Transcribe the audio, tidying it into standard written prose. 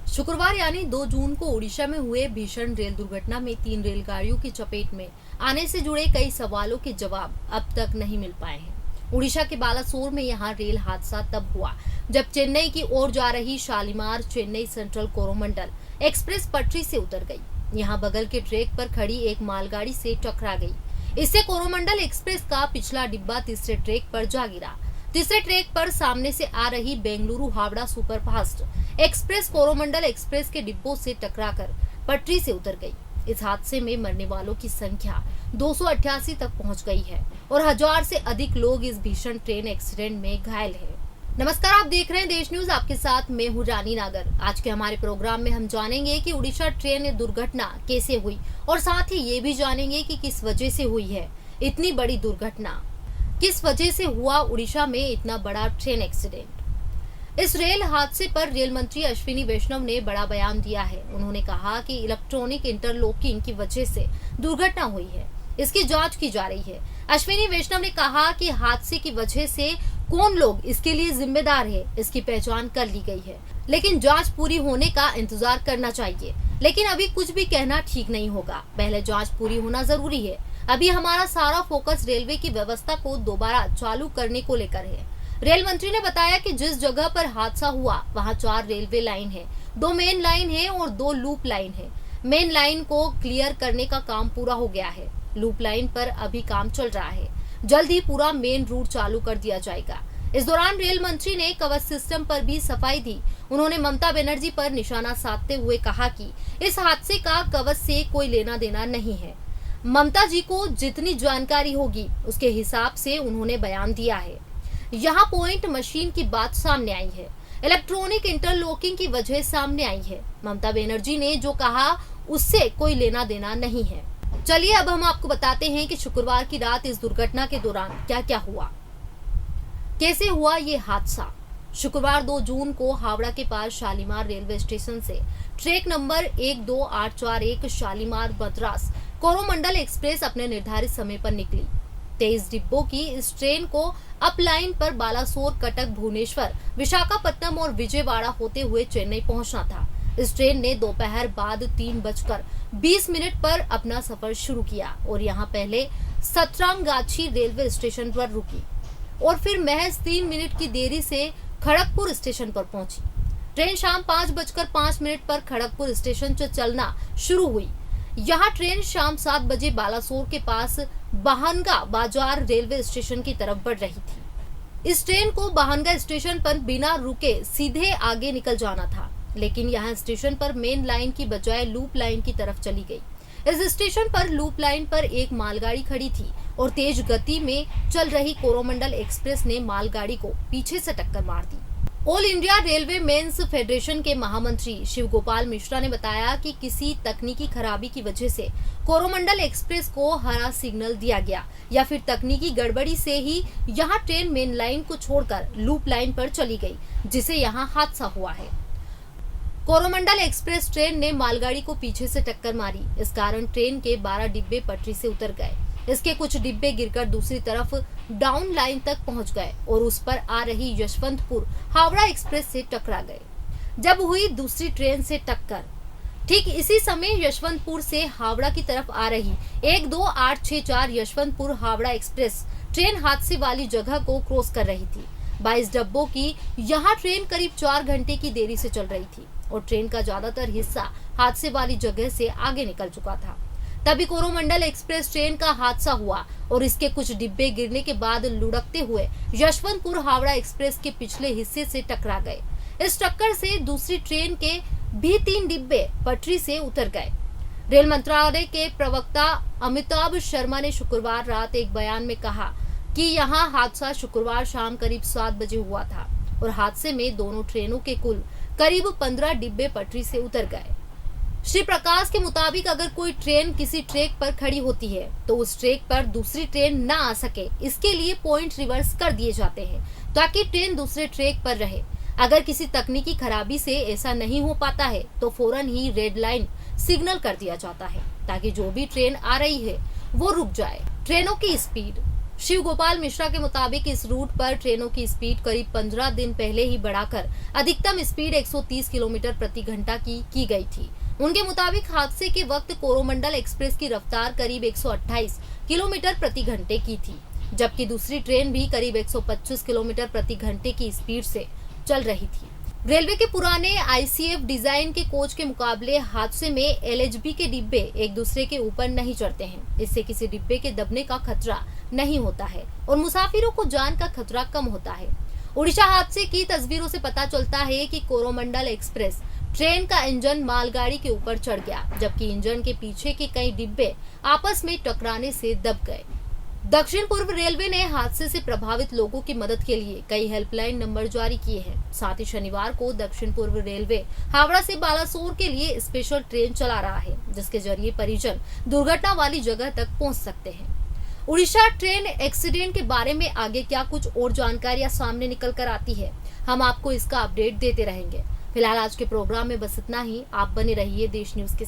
शुक्रवार यानी 2 जून को ओडिशा में हुए भीषण रेल दुर्घटना में 3 रेलगाड़ियों की चपेट में आने से जुड़े कई सवालों के जवाब अब तक नहीं मिल पाए हैं। ओडिशा के बालासोर में यहां रेल हादसा तब हुआ जब चेन्नई की ओर जा रही शालीमार चेन्नई सेंट्रल कोरोमंडल एक्सप्रेस पटरी से उतर गई। यहां बगल के ट्रैक पर खड़ी एक मालगाड़ी से टकरा गई। इससे कोरोमंडल एक्सप्रेस का पिछला डिब्बा तीसरे ट्रैक पर जा गिरा। तीसरे ट्रैक पर सामने से आ रही Bengaluru Howrah superfast express Coromandel express के डिब्बों से टकराकर पटरी से उतर गई। इस हादसे में मरने वालों की संख्या 288 तक पहुंच गई है और 1000 से अधिक लोग इस भीषण ट्रेन एक्सीडेंट में घायल हैं। नमस्कार, आप देख रहे हैं देश न्यूज। आपके साथ मैं हूं रानी नागर। आज के हमारे प्रोग्राम में हम जानेंगे कि उड़ीसा ट्रेन दुर्घटना कैसे हुई और साथ ही ये भी जानेंगे कि किस वजह से हुई है इतनी बड़ी दुर्घटना, किस वजह से हुआ उड़ीसा में इतना बड़ा ट्रेन एक्सीडेंट। इस रेल हादसे पर रेल मंत्री अश्विनी वैष्णव ने बड़ा बयान दिया है। उन्होंने कहा कि इलेक्ट्रॉनिक इंटरलॉकिंग की वजह से दुर्घटना हुई है, इसकी जांच की जा रही है। अश्विनी वैष्णव ने कहा कि हादसे की वजह से कौन लोग इसके लिए जिम्मेदार है, इसकी पहचान कर ली गई है, लेकिन जांच पूरी होने का इंतजार करना चाहिए। लेकिन अभी कुछ भी कहना ठीक नहीं होगा, पहले जांच पूरी होना जरूरी है। अभी हमारा सारा फोकस रेलवे की व्यवस्था को दोबारा चालू करने को लेकर है। रेल मंत्री ने बताया कि जिस जगह पर हादसा हुआ वहां 4 रेलवे लाइन है, 2 मेन लाइन है और 2 लूप लाइन है। मेन लाइन को क्लियर करने का काम पूरा हो गया है। लूप लाइन पर अभी काम चल रहा है। जल्द ही पूरा मेन रूट चालू कर दिया जाएगा। इस दौरान रेल मंत्री ने कवच सिस्टम पर भी सफाई दी। उन्होंने ममता बनर्जी पर निशाना साधते हुए कहा कि इस हादसे का कवच से कोई लेना देना नहीं है। ममता जी को जितनी जानकारी होगी उसके हिसाब से उन्होंने बयान दिया है। यहाँ पॉइंट मशीन की बात सामने आई है, इलेक्ट्रॉनिक इंटरलॉकिंग की वजह सामने आई है। ममता बनर्जी ने जो कहा उससे कोई लेना देना नहीं है। चलिए अब हम आपको बताते हैं कि शुक्रवार की रात इस दुर्घटना के दौरान क्या क्या हुआ, कैसे हुआ ये हादसा। शुक्रवार 2 जून को हावड़ा के पास शालीमार रेलवे स्टेशन से track number 12841 Shalimar Madras Coromandel express अपने निर्धारित समय पर निकली। 23 डिब्बों की इस ट्रेन को अप लाइन पर बालासोर, कटक, भुवनेश्वर, विशाखापट्टनम और विजयवाड़ा होते हुए चेन्नई पहुंचना था। इस ट्रेन ने दोपहर बाद 3:20 पर अपना सफर शुरू किया और यहां पहले सतरंगाछी रेलवे स्टेशन पर रुकी और फिर महज 3 मिनट की देरी से खड़गपुर स्टेशन पर पहुंची। ट्रेन शाम 5:05 पर खड़गपुर स्टेशन से चलना शुरू हुई। यहाँ ट्रेन शाम 7 बजे बालासोर के पास बहानगा बाजार रेलवे स्टेशन की तरफ बढ़ रही थी। इस ट्रेन को बहानगा स्टेशन पर बिना रुके सीधे आगे निकल जाना था, लेकिन यहाँ स्टेशन पर मेन लाइन की बजाय लूप लाइन की तरफ चली गई। इस स्टेशन पर लूप लाइन पर एक मालगाड़ी खड़ी थी और तेज गति में चल रही कोरोमंडल एक्सप्रेस ने मालगाड़ी को पीछे से टक्कर मार दी। All India railway men's federation के महामंत्री शिव गोपाल मिश्रा ने बताया कि किसी तकनीकी खराबी की वजह से कोरोमंडल एक्सप्रेस को हरा सिग्नल दिया गया या फिर तकनीकी गड़बड़ी से ही यहां ट्रेन मेन लाइन को छोड़कर लूप लाइन पर चली गई, जिसे यहां हादसा हुआ है। कोरोमंडल एक्सप्रेस ट्रेन ने मालगाड़ी को पीछे से टक्कर मारी। इस कारण ट्रेन के 12 डिब्बे पटरी से उतर गए। इसके कुछ डिब्बे गिरकर दूसरी तरफ डाउन लाइन तक पहुंच गए और उस पर आ रही यशवंतपुर हावड़ा एक्सप्रेस से टकरा गए। जब हुई दूसरी ट्रेन से टक्कर, ठीक इसी समय यशवंतपुर से हावड़ा की तरफ आ रही 12864 यशवंतपुर हावड़ा एक्सप्रेस ट्रेन हादसे वाली जगह को क्रॉस कर रही थी। 22 डिब्बों की यहाँ ट्रेन करीब 4 घंटे की देरी से चल रही थी और ट्रेन का ज्यादातर हिस्सा हादसे वाली जगह से आगे निकल चुका था। तभी कोरोमंडल एक्सप्रेस ट्रेन का हादसा हुआ और इसके कुछ डिब्बे गिरने के बाद लुढ़कते हुए यशवंतपुर हावड़ा एक्सप्रेस के पिछले हिस्से से टकरा गए। इस टक्कर से दूसरी ट्रेन के भी 3 डिब्बे पटरी से उतर गए। रेल मंत्रालय के प्रवक्ता अमिताभ शर्मा ने शुक्रवार रात एक बयान में कहा कि यहां हादसा शुक्रवार शाम करीब 7 बजे हुआ था और हादसे में दोनों ट्रेनों के कुल करीब 15 डिब्बे पटरी से उतर गए। श्री प्रकाश के मुताबिक अगर कोई ट्रेन किसी ट्रैक पर खड़ी होती है तो उस ट्रैक पर दूसरी ट्रेन न आ सके, इसके लिए पॉइंट रिवर्स कर दिए जाते हैं ताकि ट्रेन दूसरे ट्रैक पर रहे। अगर किसी तकनीकी खराबी से ऐसा नहीं हो पाता है तो फौरन ही रेड लाइन सिग्नल कर दिया जाता है ताकि जो भी ट्रेन आ रही है वो रुक जाए। ट्रेनों की स्पीड शिव गोपाल मिश्रा के मुताबिक इस रूट पर ट्रेनों की स्पीड करीब 15 दिन पहले ही बढ़ाकर अधिकतम स्पीड 130 किलोमीटर प्रति घंटा की गई थी। उनके मुताबिक हादसे के वक्त कोरोमंडल एक्सप्रेस की रफ्तार करीब 128 किलोमीटर प्रति घंटे की थी, जबकि दूसरी ट्रेन भी करीब 125 किलोमीटर प्रति घंटे की स्पीड से चल रही थी। रेलवे के पुराने ICF डिजाइन के कोच के मुकाबले हादसे में LHB के डिब्बे एक दूसरे के ऊपर नहीं चढ़ते हैं। इससे किसी डिब्बे के दबने का खतरा नहीं होता है और मुसाफिरों को जान का खतरा कम होता है। उड़ीसा हादसे की तस्वीरों से पता चलता है कि कोरोमंडल एक्सप्रेस ट्रेन का इंजन मालगाड़ी के ऊपर चढ़ गया, जबकि इंजन के पीछे के कई डिब्बे आपस में टकराने से दब गए। दक्षिण पूर्व रेलवे ने हादसे से प्रभावित लोगों की मदद के लिए कई हेल्पलाइन नंबर जारी किए हैं। साथ ही शनिवार को दक्षिण पूर्व रेलवे हावड़ा से बालासोर के लिए स्पेशल ट्रेन चला रहा है, जिसके जरिए परिजन दुर्घटना वाली जगह तक पहुंच सकते हैं। उड़ीसा ट्रेन एक्सीडेंट के बारे में आगे क्या कुछ और जानकारियां सामने निकल कर आती है, हम आपको इसका अपडेट देते रहेंगे। फिलहाल आज के प्रोग्राम में बस इतना ही। आप बने रहिए देश न्यूज के साथ।